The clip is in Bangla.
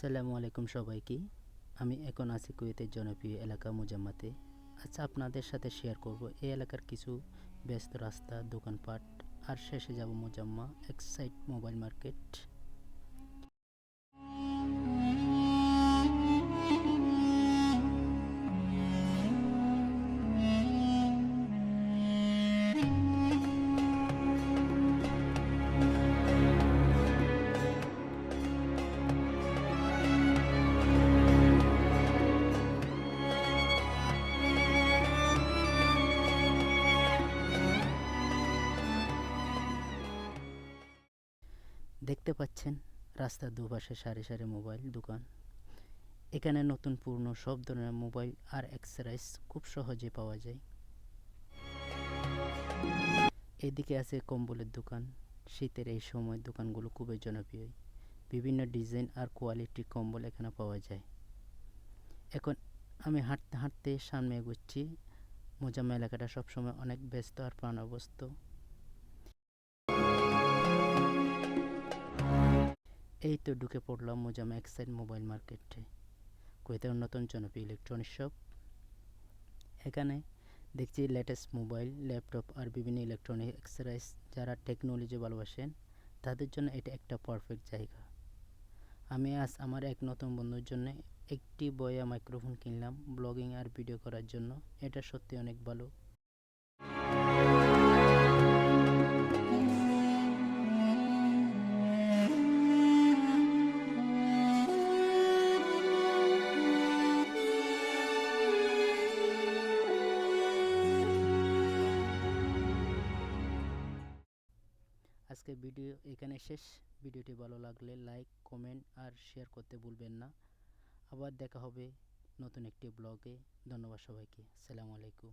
আসসালামু আলাইকুম সবাইকে। আমি এখন আছি কুয়েতের জনপ্রিয় এলাকা মোজাম্মাতে। আচ্ছা, আপনাদের সাথে শেয়ার করব এই এলাকার কিছু ব্যস্ত রাস্তা, দোকানপাট, আর শেষে যাব মোজাম্মা এক্সাইট মোবাইল মার্কেট। দেখতে পাচ্ছেন রাস্তার দুপাশে সারি সারি মোবাইল দোকান। এখানে নতুন পুরনো সব ধরনের মোবাইল আর অ্যাক্সেসরিজ খুব সহজে পাওয়া যায়। এদিকে আছে কম্বলের দোকান। শীতের এই সময় দোকানগুলো খুবই জনপ্রিয়। বিভিন্ন ডিজাইন আর কোয়ালিটির কম্বল এখানে পাওয়া যায়। এখন আমি হাঁটতে হাঁটতে সামনে এগোচ্ছি। মোজাম্মা এলাকাটা সবসময় অনেক ব্যস্ত আর প্রাণবন্ত। এই তো ঢুকে পড়লাম মোজাম্মা এক্সাইট মোবাইল মার্কেটে, কুয়েতের অন্যতম জনপ্রিয় ইলেকট্রনিক শপ। এখানে দেখছি লেটেস্ট মোবাইল, ল্যাপটপ আর বিভিন্ন ইলেকট্রনিক অ্যাক্সেসরিজ। যারা টেকনোলজি ভালোবাসেন তাদের জন্য এটা একটা পারফেক্ট জায়গা। আমি আজ আমার এক নতুন বন্ধুর জন্য একটি বয়া মাইক্রোফোন কিনলাম ব্লগিং আর ভিডিও করার জন্য। এটা সত্যি অনেক ভালো। আজকের ভিডিও এখানে শেষ। ভিডিওটি ভালো লাগলে লাইক, কমেন্ট আর শেয়ার করতে ভুলবেন না। আবার দেখা হবে নতুন একটি ব্লগে। ধন্যবাদ সবাইকে। আসসালামু আলাইকুম।